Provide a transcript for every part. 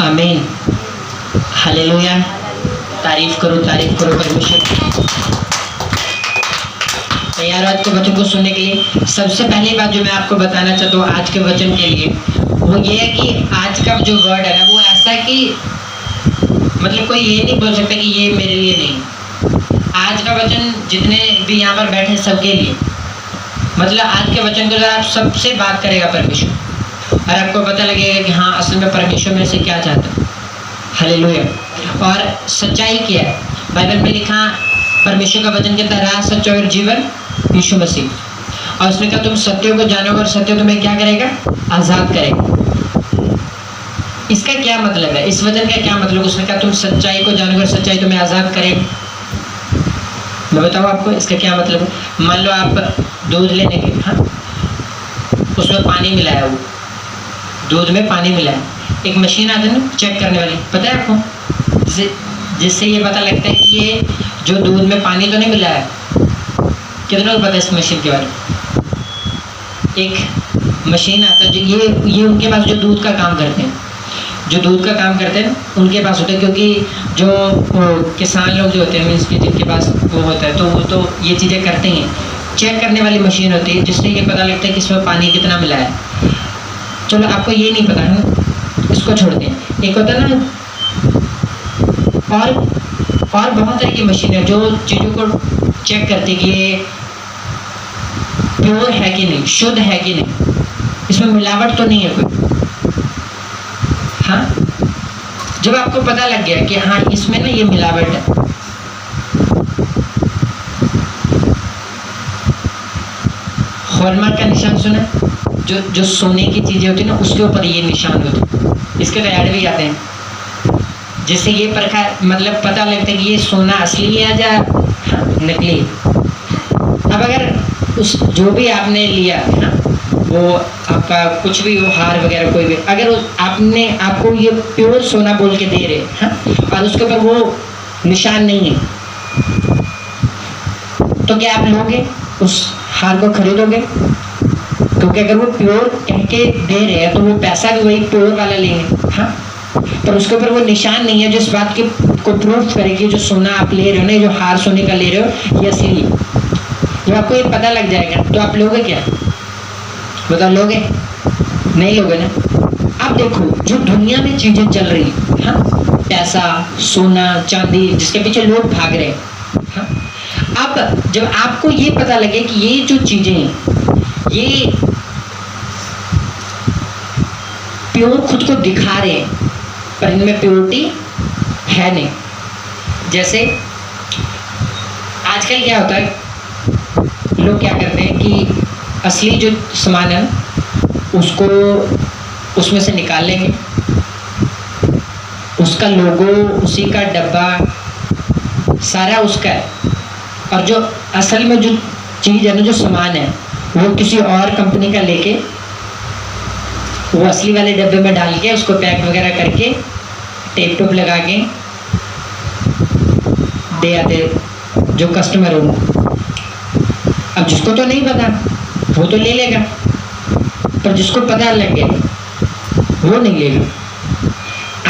आमीन, हालेलुया। तारीफ करो परमेश्वर। तैयार हो आज के वचन को सुनने के लिए? सबसे पहली बात जो मैं आपको बताना चाहता हूँ आज के वचन के लिए, वो ये है कि आज का जो वर्ड है ना, वो ऐसा कि मतलब कोई ये नहीं बोल सकता कि ये मेरे लिए नहीं। आज का वचन जितने भी यहाँ पर बैठे सबके लिए, मतलब आज के वचन को आप सबसे बात करेगा परमेश्वर, और आपको पता लगेगा कि हाँ असल में परमेश्वर में से क्या चाहता है। हालेलुया। और सच्चाई क्या है? बाइबल में लिखा परमेश्वर का वचन कहता है राह, सच्चाई और जीवन यीशु मसीह। और उसने कहा तुम सत्यों को जानोगे और सत्य तुम्हें क्या करेगा? आज़ाद करेगा। इसका क्या मतलब है? इस वचन का क्या मतलब? उसने कहा तुम सच्चाई को जानोगे और सच्चाई तुम्हें आज़ाद करेगी। मैं बताऊँ आपको इसका क्या मतलब है। मान लो आप दूध लेने गए, हाँ, उसमें पानी मिलाया, वो दूध में पानी मिलाया, एक मशीन आती है ना चेक करने वाली, पता है आपको, जिससे ये पता लगता है कि ये जो दूध में पानी तो नहीं मिला है। कितनों को पता है इस मशीन के बारे में? एक मशीन आता है जो ये उनके पास जो दूध का काम करते हैं, जो दूध का काम करते हैं उनके पास होता है, क्योंकि जो किसान लोग जो होते हैं मीन्स कि जिनके पास वो होता है तो वो तो ये चीज़ें करते हैं। चेक करने वाली मशीन होती है जिससे ये पता लगता है कि इसमें पानी कितना मिला है। चलो आपको ये नहीं पता है, इसको छोड़ते हैं। एक होता है ना, और बहुत तरह की मशीन है जो चीज़ों को चेक करती है कि ये प्योर है कि नहीं, शुद्ध है कि नहीं, इसमें मिलावट तो नहीं है कोई। हाँ, जब आपको पता लग गया कि हाँ इसमें ना ये मिलावट है, हॉलमार्क का निशान सुना? जो सोने की चीजें होती है ना उसके ऊपर ये निशान होते, इसके तो ऐड भी आते हैं, जिससे ये प्रकार मतलब पता लगता है कि ये सोना असली है या नकली। अब अगर उस जो भी आपने लिया ना, वो आपका कुछ भी हो, हार वगैरह कोई भी, अगर आपने आपको ये प्योर सोना बोल के दे रहे हैं और उसके ऊपर वो निशान नहीं है, तो क्या आप लोगे? उस हार को खरीदोगे? क्योंकि अगर वो प्योर कह के दे रहे हैं तो वो पैसा भी वही प्योर वाला लेंगे। हाँ, पर उसके ऊपर वो निशान नहीं है जो इस बात की को प्रूफ करेगी जो सोना आप ले रहे हो ना, जो हार सोने का ले रहे हो ये असली। जब आपको ये पता लग जाएगा तो आप लोगे क्या? बताओ, लोगे? नहीं लोगे ना। अब देखो जो दुनिया में चीजें चल रही, हाँ, पैसा, सोना, चांदी, जिसके पीछे लोग भाग रहे हैं, हाँ, अब जब आपको ये पता लगे कि ये जो चीजें हैं ये प्योर खुद को दिखा रहे हैं पर इनमें प्योरिटी है नहीं। जैसे आजकल क्या होता है, लोग क्या करते हैं कि असली जो सामान है उसको उसमें से निकाल लेंगे, उसका लोगो, उसी का डब्बा सारा उसका है, और जो असल में जो चीज़ है ना, जो सामान है, वो किसी और कंपनी का लेके वो असली वाले डब्बे में डाल के उसको पैक वगैरह करके टेप टोप लगा के दे आते जो कस्टमर हो। अब जिसको तो नहीं पता वो तो ले लेगा, पर जिसको पता लग गया वो नहीं लेगा।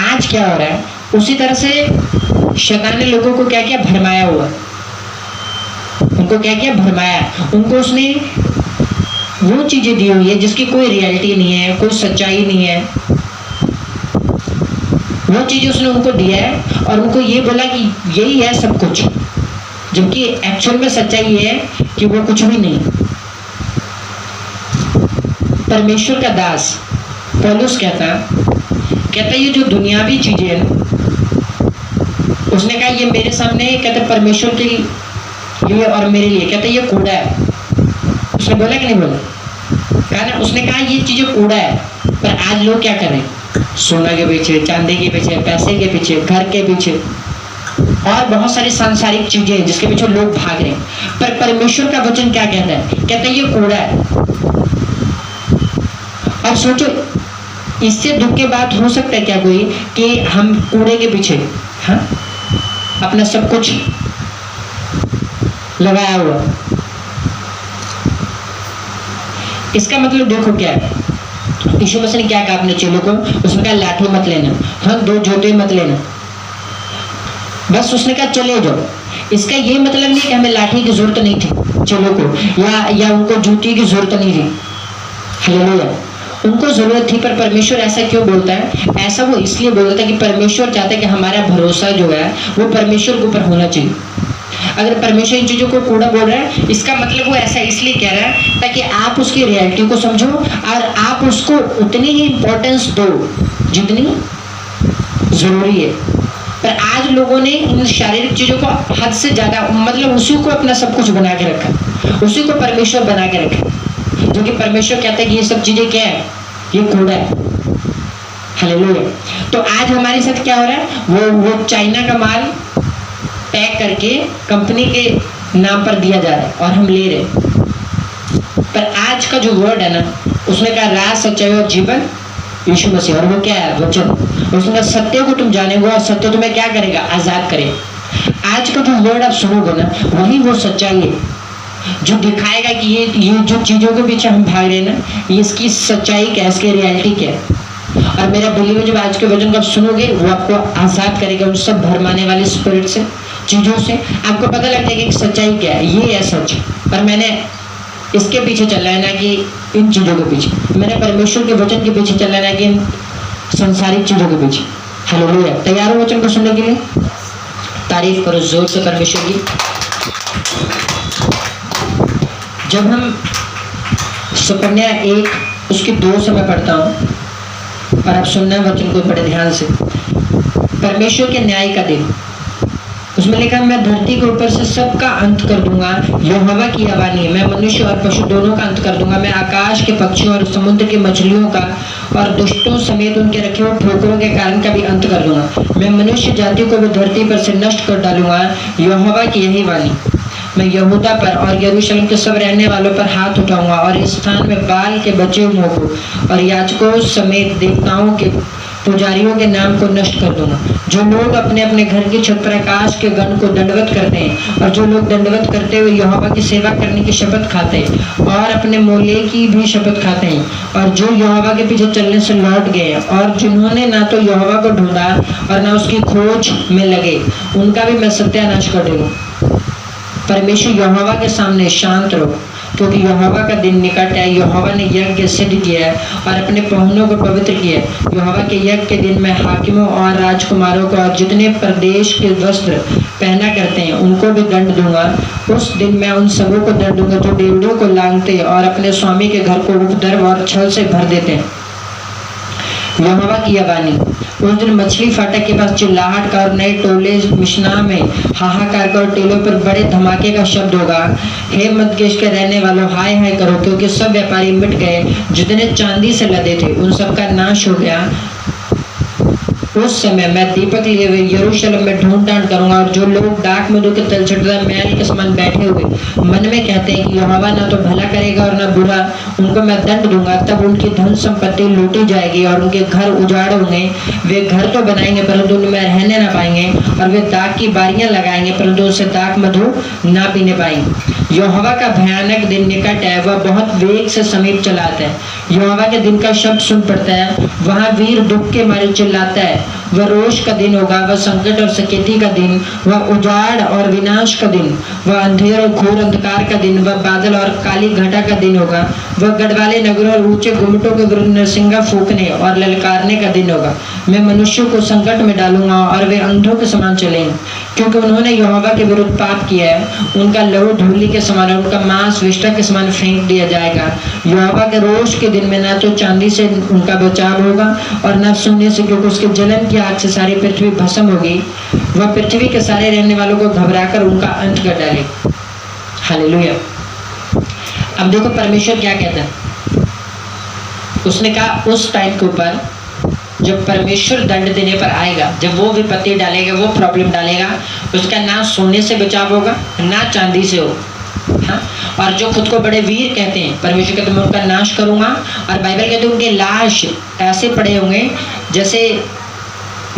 आज क्या हो रहा है, उसी तरह से शैतान ने लोगों को क्या किया? भरमाया हुआ। उनको क्या किया? भरमाया। उनको उसने वो चीजें दी हुई है जिसकी कोई रियलिटी नहीं है, कोई सच्चाई नहीं है। वो चीज उसने उनको दिया है और उनको ये बोला कि यही है सब कुछ, जबकि एक्चुअल में सच्चाई ये है कि वो कुछ भी नहीं। परमेश्वर का दास पौलुस कहता ये जो दुनियावी चीजें हैं, उसने कहा ये मेरे सामने, कहते परमेश्वर के लिए और मेरे लिए, कहते ये कूड़ा है। उसने बोला कि नहीं बोला? कहा ना, उसने कहा ये चीजें कूड़ा है। पर आज लोग क्या करें? सोना के पीछे, चांदी के पीछे, पैसे के पीछे, घर के पीछे और बहुत सारी सांसारिक चीजें हैं जिसके पीछे लोग भाग रहे हैं। पर परमेश्वर का वचन क्या कहता है? कहता है ये कूड़ा है। अब सोचो, इससे दुख की बात हो सकता है क्या कोई कि हम कूड़े के पीछे, हाँ, अपना सब कुछ लगाया हुआ। इसका मतलब देखो क्या है, यीशु मसीह ने क्या कहा अपने चेलों को? उसने कहा लाठी मत लेना, हाँ 2 जूते मत लेना, बस उसने कहा चले जाओ। इसका ये मतलब नहीं कि हमें लाठी की जरूरत नहीं थी चेलों को, या उनको जूती की जरूरत नहीं थी। हालेलुया, उनको जरूरत थी। पर परमेश्वर ऐसा क्यों बोलता है? ऐसा वो इसलिए बोलता है कि परमेश्वर चाहता है कि हमारा भरोसा जो है वो परमेश्वर के ऊपर होना चाहिए। अगर परमेश्वर इन चीजों को कूड़ा बोल रहा है, इसका मतलब वो ऐसा इसलिए कह रहा है ताकि आप उसकी रियलिटी को समझो और आप उसको उतनी ही इंपॉर्टेंस दो जितनी जरूरी है। पर आज लोगों ने इन शारीरिक चीजों को हद से ज्यादा, मतलब उसी को अपना सब कुछ बना के रखा, उसी को परमेश्वर बना के रखा, जो कि परमेश्वर कहता है कि ये सब चीजें क्या है? ये कूड़ा है। हालेलुया। तो आज हमारे साथ क्या हो रहा है? वो चाइना का माल पैक करके कंपनी के नाम पर दिया जा रहा है और हम ले रहे हैं। पर आज का जो वर्ड है ना, उसने कहा राह सच्चाई और जीवन यीशु मसीह, और वो क्या है? वचन। उसने कहा सत्य को तुम जानेंगे और सत्य तुम्हें क्या करेगा? आजाद करेगा। आज का जो वर्ड आप सुनोगे ना, वही वो सच्चाई है जो दिखाएगा कि ये जो चीजों के पीछे हम भाग रहे हैं ना, ये इसकी सच्चाई क्या है, इसकी रियलिटी क्या है। और मेरा बिलीव जब आज के वचन को आप सुनोगे, वो आपको आजाद करेगा उन सब भरमाने वाले स्पिरिट से, चीजों से। आपको पता लग जाएगा कि सच्चाई क्या है, ये है सच। पर मैंने इसके पीछे चलना है ना कि इन चीजों के पीछे, मैंने परमेश्वर के वचन के पीछे चलना है ना कि इन संसारिक चीजों के पीछे। हालेलुया। तैयार हो वचन को सुनने के लिए? तारीफ करो जोर से परमेश्वर की। जब हम सुकन्या 1 उसकी 2 से मैं पढ़ता हूँ, और आप सुनना वचन को बड़े ध्यान से। परमेश्वर के न्याय का दिन, उसमें लिखा मैं धरती के ऊपर से सबका अंत कर दूंगा, यहोवा की यह वाणी है, मैं मनुष्य और पशु दोनों का अंत कर दूंगा, मैं आकाश के पक्षियों और समुद्र की मछलियों का और दुष्टों समेत उनके रखे हुए ठोकरों के कारण का भी अंत कर दूंगा, मैं मनुष्य जाति को भी धरती पर से नष्ट कर डालूंगा, यहोवा की यही वाणी। मैं यहूदा पर और यरूशलेम के सब रहने वालों पर हाथ उठाऊंगा और इस स्थान में बाल के बचे हुओं को और याजकों समेत देवताओं के पुजारियों के नाम को नष्ट कर दूंगा। जो लोग अपने अपने घर की छत पर आकाश के गण को दंडवत करते हैं और जो लोग दंडवत करते हुए यहोवा की सेवा करने की शपथ खाते हैं और अपने मोले की भी शपथ खाते हैं, और जो यहोवा के पीछे चलने से लौट गए और जिन्होंने ना तो यहोवा को ढूंढा और ना उसकी खोज में लगे, उनका भी मैं सत्यानाश कर दूंगा। परमेश्वर यहोवा के सामने शांत रहो, क्योंकि यहोवा का दिन निकट है। यहोवा ने यज्ञ सिद्ध किया है और अपने पहुनों को पवित्र किया है। यहोवा के यज्ञ के दिन मैं हाकिमों और राजकुमारों को और जितने प्रदेश के वस्त्र पहना करते हैं उनको भी दंड दूंगा। उस दिन मैं उन सबों को दंड दूंगा जो डेवढ़ियों को लांघते और अपने स्वामी के घर को उपद्रव और छल से भर देते हैं। यहोवा की यह वाणी, उस दिन मछली फाटक के पास चिल्लाहट का और नए टोले मिशना में हाहाकार का और टेलों पर बड़े धमाके का शब्द होगा। हे मदकेश के रहने वालों, हाय हाय करो, क्योंकि सब व्यापारी मिट गए, जितने चांदी से लदे थे उन सब का नाश हो गया। उस समय मैं दीपक लिए हुए यरूशलेम में ढूंढ डांड करूंगा, और जो लोग डाक मधु के तलछटदार महल के समान बैठे हुए मन में कहते हैं कि यहोवा ना तो भला करेगा और ना बुरा, उनको मैं दंड दूंगा। तब उनकी धन संपत्ति लूटी जाएगी और उनके घर उजाड़ होंगे। वे घर तो बनाएंगे परंतु उनमें रहने ना पाएंगे, और वे दाख की बारियां लगाएंगे परंतु उससे दाख मधु ना पीने पाएंगे। यहोवा का भयानक दिन निकट है, वह बहुत वेग से समीप चला आता है। यहोवा के दिन का शब्द सुन पड़ता है, वहाँ वीर दुख के मारे चिल्लाता है। वह रोष का दिन होगा, वह संकट और सकेती का दिन, वह उजाड़ और विनाश का दिन, वह अंधेर और घोर अंधकार का दिन, वह बादल और काली घटा का दिन होगा। वह गढ़वाले नगरों और ऊंचे गुम्मटों के विरुद्ध नरसिंगा फूंकने और ललकारने का दिन होगा। मैं मनुष्यों को संकट में डालूंगा और वे अंधों के समान चलेंगे, क्योंकि उन्होंने यहोवा के विरुद्ध पाप किया है। उनका लहू धूलि के समान, उनका मांस विष्ठा के समान फेंक दिया जाएगा। यहोवा के रोष के दिन में ना तो चांदी से उनका बचाव होगा और न सोने से, क्योंकि उसके जलन की आग से सारी पृथ्वी भस्म होगी। वह पृथ्वी के सारे रहने वालों को घबराकर उनका अंत कर डाले। हालेलुया। अब देखो परमेश्वर क्या कहता है। उसने कहा उस टाइम के ऊपर जब परमेश्वर दंड देने पर आएगा, जब वो विपत्ति डालेगा, वो प्रॉब्लम डालेगा, उसका ना सोने से बचाव होगा ना चांदी से हो। हाँ? और जो खुद को बड़े वीर कहते हैं, परमेश्वर कहते मैं उनका नाश करूंगा। और बाइबल कहते हैं उनके लाश ऐसे पड़े होंगे जैसे,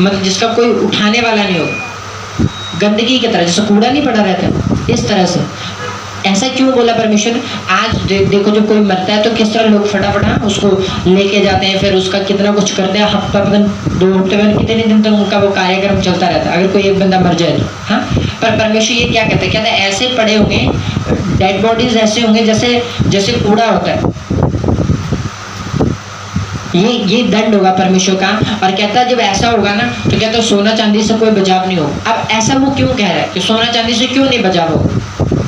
मतलब जिसका कोई उठाने वाला नहीं होगा, गंदगी की तरह, जैसे कूड़ा नहीं पड़ा रहता, इस तरह से ऐसा क्यों बोला परमेश्वर ने? आज देखो जब कोई मरता है तो किस तरह लोग फटाफट उसको लेके जाते हैं, फिर उसका कितना कुछ करते हैं, हफ्ता पता 2 हफ्ते में कितने दिन तक उनका वो कार्यक्रम चलता रहता है, अगर कोई एक बंदा मर जाए तो। हाँ, पर परमेश्वर ये क्या कहता है? कहता है ऐसे पड़े होंगे डेड बॉडीज, ऐसे होंगे जैसे जैसे कूड़ा होता है। ये दंड होगा परमेश्वर का। और कहता है जब ऐसा होगा ना तो कहता है सोना चांदी से कोई बचाव नहीं होगा। अब ऐसा वो क्यों कह रहा है कि सोना चांदी से क्यों नहीं बचाव होगा?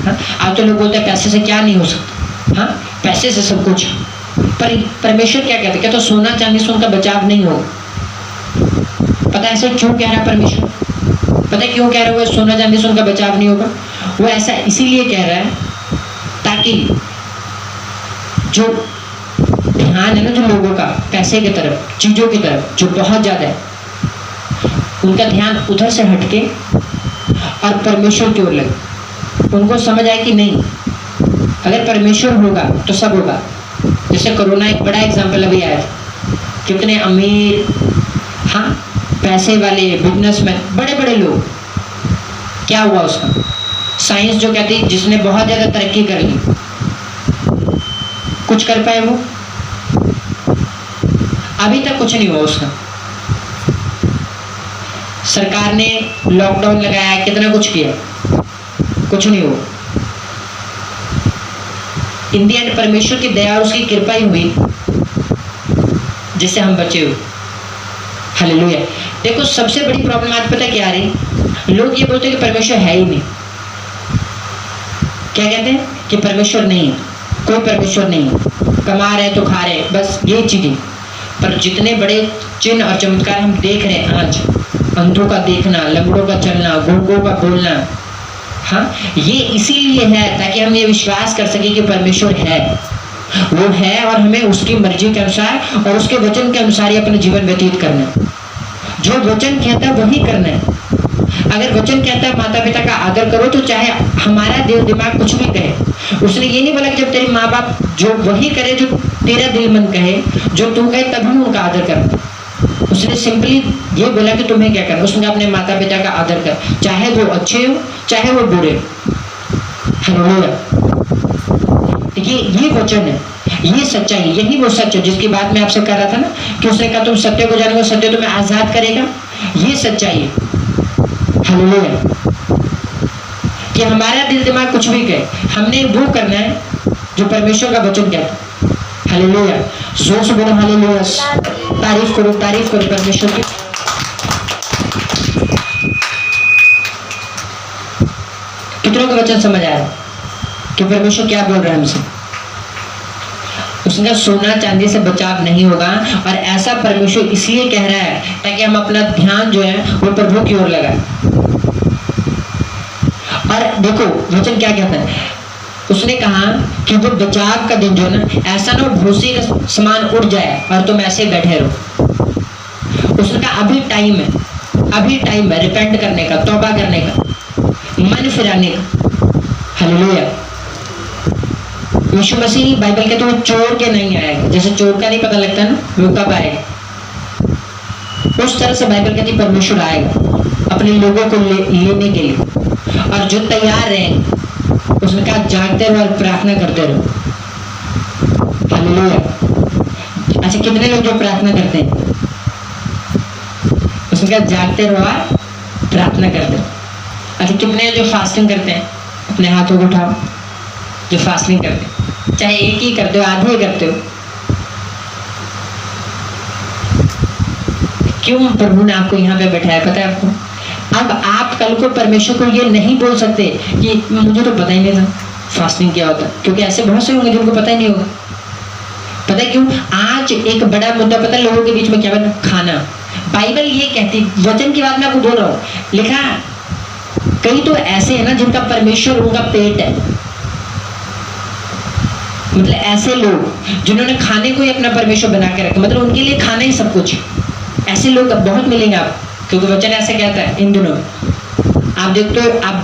हाँ, आज तो लोग बोलते हैं पैसे से क्या नहीं हो सकता। हाँ, पैसे से सब कुछ। पर परमेश्वर क्या कहते हैं? कहते सोना चांदी से उनका बचाव नहीं होगा। पता है ऐसे क्यों कह रहा है परमेश्वर? पता है क्यों कह रहा है वो सोना चांदी से उनका बचाव नहीं होगा? वो ऐसा इसीलिए कह रहा है ताकि जो ध्यान है ना जो लोगों का पैसे की तरफ, चीजों की तरफ जो बहुत ज्यादा है, उनका ध्यान उधर से हटके और परमेश्वर की ओर लगे। उनको समझ आए कि नहीं, अगर परमेश्वर होगा तो सब होगा। जैसे कोरोना एक बड़ा एग्जाम्पल अभी आया, कितने अमीर, हाँ, पैसे वाले, बिजनेसमैन, बड़े बड़े लोग, क्या हुआ उसका? साइंस जो कहती है जिसने बहुत ज्यादा तरक्की कर ली, कुछ कर पाए वो? अभी तक कुछ नहीं हुआ उसका। सरकार ने लॉकडाउन लगाया, कितना कुछ किया, कुछ नहीं हुआ। इंडिया ने परमेश्वर की दया और उसकी कृपा ही हुई जिससे हम बचे हुए। हालेलुया। देखो सबसे बड़ी प्रॉब्लम आज पता क्या आ रही? लोग ये बोलते हैं कि परमेश्वर है ही नहीं। क्या कहते हैं? कि परमेश्वर नहीं है, कोई परमेश्वर नहीं है, कमा रहे तो खा रहे, बस ये चीजें। पर जितने बड़े चिन्ह और चमत्कार हम देख रहे हैं आज, अंधों का देखना, लंगड़ों का चलना, गूंगों का बोलना, हाँ, ये इसीलिए है ताकि हम ये विश्वास कर सके कि परमेश्वर है, वो है और हमें उसकी मर्जी के अनुसार और उसके वचन के अनुसार ही अपना जीवन व्यतीत करना है। जो वचन कहता है वही करना है। अगर वचन कहता है माता पिता का आदर करो, तो चाहे हमारा दिल दिमाग कुछ भी कहे। उसने ये नहीं बोला कि जब तेरे माँ बाप जो वही करे जो तेरा दिल मन कहे, जो तू कहे तभी उनका आदर कर। उसने सिंपली ये बोला कि तुम्हें क्या करना। उसने अपने माता पिता का आदर कर, चाहे वो अच्छे हो चाहे वो बुरे। हालेलुया। ये वचन है, ये सच्चाई, यही वो सच है जिसकी बात मैं आपसे कर रहा था ना कि उसने कहा तुम सत्य को जानेंगे, सत्य तुम्हें आजाद करेगा। ये सच्चाई है। हालेलुया। कि हमारा दिल दिमाग कुछ भी कहे, हमने वो करना है जो परमेश्वर का वचन कहता है। हालेलुया। जोर से बोलो हालेलुया। तारीफ करो परमेश्वर की। कितनों का वचन समझ आया कि परमेश्वर क्या बोल रहा है हमसे? उसने सोना चांदी से बचाव नहीं होगा, और ऐसा परमेश्वर इसलिए कह रहा है ताकि हम अपना ध्यान जो है वो प्रभु की ओर लगाएं। और देखो वचन क्या कहता है, उसने कहा कि वो बचाव का दिन जो है ना, ऐसा ना भूसी का समान उड़ जाए और तुम ऐसे बैठे रहो। उसने कहा अभी टाइम है, अभी टाइम है रिपेंट करने का, तौबा करने का, मन फिराने का। हालेलुया। यीशु मसीह बाइबल कहते वो चोर के नहीं आएगा। जैसे चोर का नहीं पता लगता ना वो कब आएगा, उस तरह से बाइबल कहती परमेश्वर आएगा अपने लोगों को लेने के लिए, और जो तैयार रहेंगे उसने कहा जागते रहो और प्रार्थना करते रहो। हालेलुया। अच्छा, कितने लोग जो प्रार्थना करते हैं? उसने कहा जागते रहो और प्रार्थना करते रहो। अच्छा, कितने जो फास्टिंग करते हैं? अपने हाथों को उठाओ जो फास्टिंग करते हैं, चाहे एक ही करते हो आधे ही करते हो। क्यों प्रभु ने आपको यहाँ पे बैठाया पता है आपको? अब आप कल को परमेश्वर को ये नहीं बोल सकते कि मुझे तो पता ही नहीं था फास्टिंग क्या होता है, क्योंकि ऐसे बहुत से होंगे जिनको पता ही नहीं होगा। पता है क्यों? आज एक बड़ा मुद्दा पता है लोगों के बीच में क्या बना? खाना। बाइबल ये कहती, वचन की बात मैं आपको बोल रहा हूँ, लिखा कई तो ऐसे है ना जिनका परमेश्वर उनका पेट है। मतलब ऐसे लोग जिन्होंने खाने को ही अपना परमेश्वर बना के रखा, मतलब उनके लिए खाना ही सब कुछ। ऐसे लोग बहुत मिलेंगे आप, क्योंकि वचन ऐसे कहता है इन दिनों आप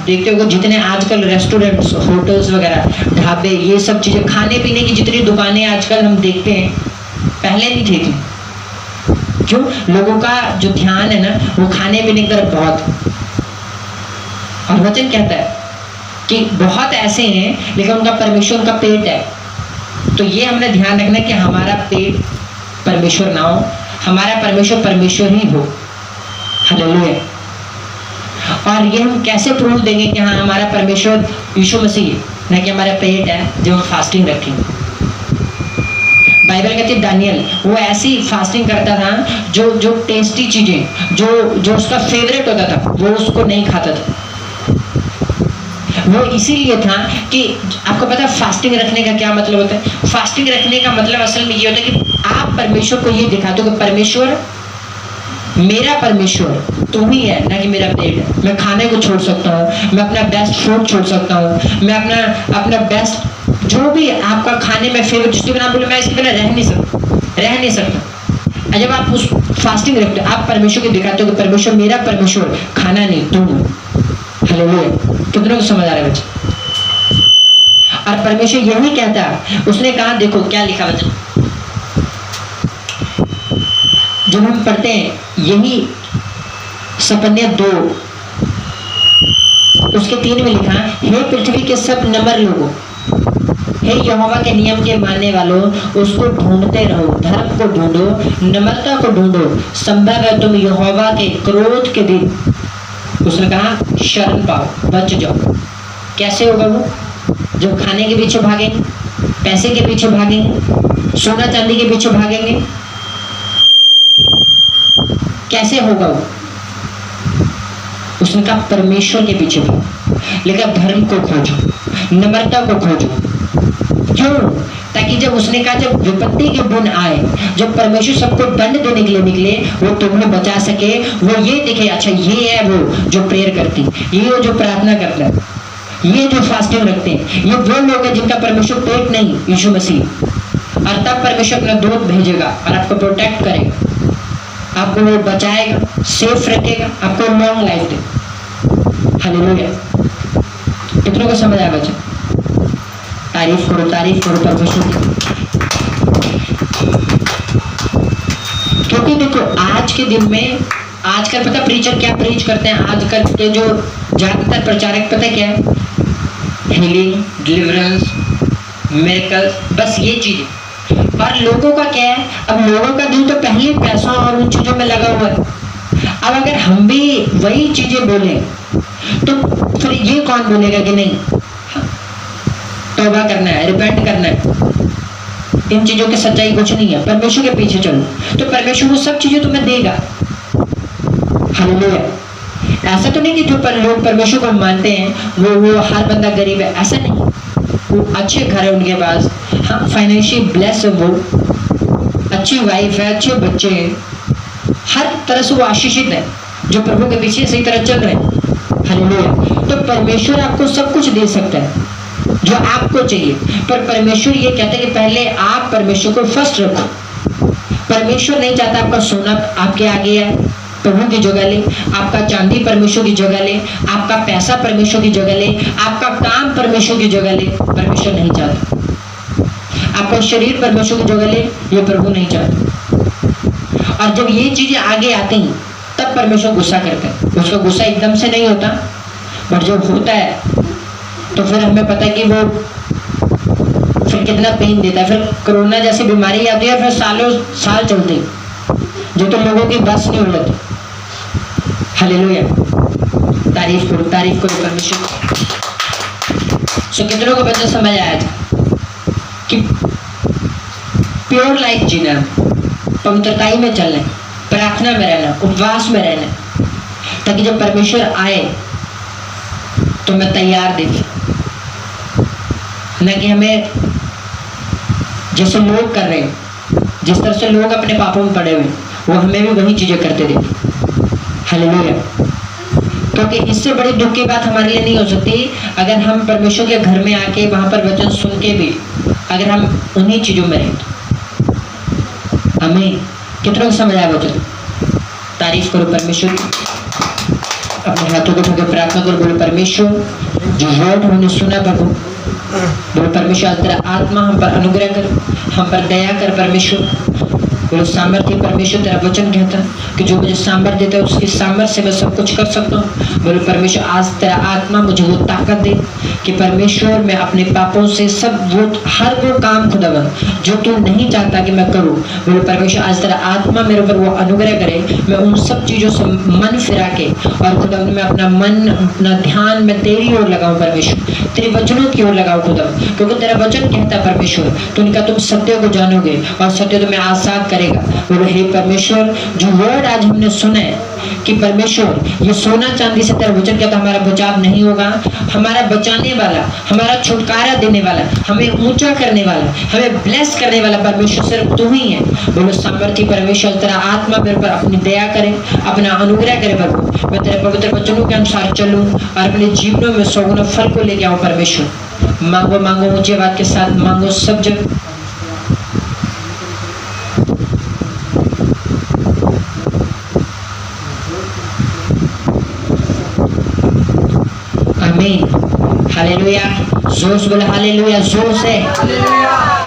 देखते हो जितने आजकल रेस्टोरेंट्स, होटल्स वगैरह, ढाबे, ये सब चीजें, खाने पीने की जितनी दुकानें आजकल हम देखते हैं, पहले नहीं थी। क्यों? लोगों का जो ध्यान है ना वो खाने पीने की तरफ बहुत। और वचन कहता है कि बहुत ऐसे हैं लेकिन उनका परमेश्वर उनका पेट है। तो ये हमने ध्यान रखना कि हमारा पेट परमेश्वर ना हो, हमारा परमेश्वर परमेश्वर ही हो। हालेलुया। और ये हम कैसे प्रूव देंगे कि हाँ हमारा परमेश्वर यीशु मसीह है, ना कि हमारा पेट है जो हम फास्टिंग रखें। बाइबल कहती है दानियल वो ऐसी फास्टिंग करता था जो टेस्टी चीजें जो उसका फेवरेट होता था वो उसको नहीं खाता था। वो इसीलिए था कि आपको पता है फास्टिंग रखने का क्या मतलब होता है। फास्टिंग रखने का मतलब असल में ये होता है कि आप परमेश्वर को ये दिखाते हो कि परमेश्वर मेरा परमेश्वर तुम ही है, ना कि मेरा पेट है। मैं खाने को छोड़ सकता हूँ, मैं अपना बेस्ट फूड छोड़ सकता हूँ, मैं अपना बेस्ट जो भी आपका खाने में फेवरेट जिसके बिना बोले मैं इसके बिना रह नहीं सकता। जब आप उस फास्टिंग रखते हो आप परमेश्वर को दिखाते हो कि परमेश्वर मेरा परमेश्वर खाना नहीं तुम हो। हालेलुया। कितनों को समझ आ रहा है बच्चे? और परमेश्वर यही कहता है, उसने कहा देखो क्या लिखा वचन जब हम पढ़ते हैं यही सपन्या 2 उसके 3 में लिखा, हे पृथ्वी के सब नम्र लोगों, हे यहोवा के नियम के मानने वालों, उसको ढूंढते रहो, धर्म को ढूंढो, नम्रता को ढूंढो, संभव है तुम यहोवा के क्रोध के दिन उसने कहा शरण पाओ, बच जाओ। कैसे होगा वो? जब खाने के पीछे भागेंगे, पैसे के पीछे भागेंगे, सोना चांदी के पीछे भागेंगे, कैसे होगा वो? उसने कहा परमेश्वर के पीछे भागो, लेकिन धर्म को खोजो, नम्रता को खोजो। क्यों? ताकि जब उसने कहा जब विपत्ति के दिन आए, जब परमेश्वर सबको दंड देने के लिए निकले, वो तुम्हें बचा सके। वो ये दिखे अच्छा ये है वो जो प्रेयर करती, ये वो जो प्रार्थना करता है, ये जो फास्टिंग रखते हैं, ये वो लोग हैं जिनका परमेश्वर पेट नहीं यीशु मसीह। और तब परमेश्वर अपना दूत भेजेगा और आपको प्रोटेक्ट करेगा, आपको वो बचाएगा, सेफ रखेगा, आपको लॉन्ग लाइफ दे। हालेलुया। कितनों को समझ आया बच्चा? तारीफ करो परमेश्वर की। क्योंकि देखो आज के दिन में आजकल पता प्रीचर क्या प्रीच करते हैं, आजकल के जो ज्यादातर प्रचारक पता क्या है, हीलिंग, डिलीवरेंस, मिरेकल्स, बस ये चीजें। और लोगों का क्या है, अब लोगों का दिल तो पहले पैसों और उन चीजों में लगा हुआ है। अब अगर हम भी वही चीजें बोले तो फिर ये कौन बोलेगा कि नहीं तौबा करना है, रिपेंट करना है, इन चीजों की सच्चाई कुछ नहीं है, परमेश्वर के पीछे चलो, तो परमेश्वर वो सब चीजें तुम्हें देगा। हालेलुया। ऐसा तो नहीं कि जो लोग परमेश्वर को मानते हैं वो हर बंदा गरीब है, ऐसा नहीं। वो अच्छे घर है उनके पास, हाँ फाइनेंशियल ब्लेस है, वो अच्छी वाइफ है, अच्छे बच्चे हैं, हर तरह से वो आशीषित है जो प्रभु के पीछे सही तरह चल रहे हैं। हालेलुया। तो परमेश्वर आपको सब कुछ दे सकता है जो आपको चाहिए, पर परमेश्वर ये कहते हैं कि पहले आप परमेश्वर को फर्स्ट रखो। परमेश्वर नहीं चाहता आपका सोना आपके आगे है, प्रभु की जगह ले, आपका चांदी परमेश्वर की जगह ले, आपका पैसा परमेश्वर की जगह ले, आपका काम परमेश्वर की जगह ले, परमेश्वर नहीं चाहता। आपका शरीर परमेश्वर की जगह ले, ये प्रभु नहीं चाहता। और जब ये चीजें आगे आती हैं तब परमेश्वर गुस्सा करता है। उसका गुस्सा एकदम से नहीं होता, बट जब होता है तो फिर हमें पता है कि वो फिर कितना पेन देता है। फिर कोरोना जैसी बीमारी आती है, फिर सालों साल चलती, जो तो लोगों की बस नहीं हो जाती। हालेलुया। तारीफ करो परमेश्वर। सो कितनों को बच्चा समझ आया था कि प्योर लाइफ जीना, पवित्रताई में चलना, प्रार्थना में रहना, उपवास में रहना, ताकि जब परमेश्वर आए तो मैं तैयार देखे, न कि हमें जैसे लोग कर रहे हैं, जिस तरह से लोग अपने पापों में पड़े हुए वो हमें भी वही चीजें करते देखे। हालेलुया। क्योंकि इससे बड़ी दुख की बात हमारे लिए नहीं हो सकती अगर हम परमेश्वर के घर में आके वहां पर वचन सुन के भी अगर हम उन्हीं चीजों में रहें। हमें कितनों को समझ आया वचन? तारीफ करो परमेश्वर की। अपने हाथों को उठाकर प्रार्थना करो, बोलो परमेश्वर जो वर्ड हमने सुना प्रभु, बोलो परमेश्वर आज तेरा आत्मा हम पर अनुग्रह कर, हम पर दया कर परमेश्वर। बोलो सामर्थ्य परमेश्वर तेरा वचन कहता है कि जो मुझे सामर्थ्य देता है उसकी सामर्थ्य से मैं सब कुछ कर सकता हूँ। बोलो परमेश्वर आज तेरा आत्मा मुझे वो ताकत दे कि परमेश्वर मैं अपने पापों से सब वो हर वो काम खुदावन जो तू नहीं चाहता कि मैं करूँ, बोलो परमेश्वर आज तेरा आत्मा मेरे ऊपर वो अनुग्रह करे, मैं उन सब चीज़ों से मन फिरा के और खुदावन मैं अपना मन अपना ध्यान मैं तेरी ओर लगाऊं परमेश्वर, तेरे वचनों की ओर लगाऊं खुदावन, क्योंकि तेरा वचन कहता है परमेश्वर तो उनका तुम सत्य को जानोगे और सत्य तुम्हें आजाद करेगा। बोलो हे परमेश्वर जो वर्ड आज हमने सुना है कि परमेश्वर ये सोना चांदी से तेरा वचन कहता हमारा बचाव नहीं होगा, हमारा बचाने वाला, हमारा छुटकारा देने वाला, हमें ऊंचा करने वाला, हमें ब्लेस करने वाला परमेश्वर सिर्फ तू ही है। बोलो सामर्थ्य परमेश्वर तेरा आत्मा मेरे पर अपनी दया करे, अपना अनुग्रह करे प्रभु, मैं तेरे पवित्र वचनों के अनुसार चलूं और अपने जीवनों में सौगुना फल को लेके आऊं परमेश्वर। मांगो मांगो ऊंची आवाज के साथ मांगो सब जगह। आमीन हालेलुया, जोर से बोले हालेलुया, जोर से।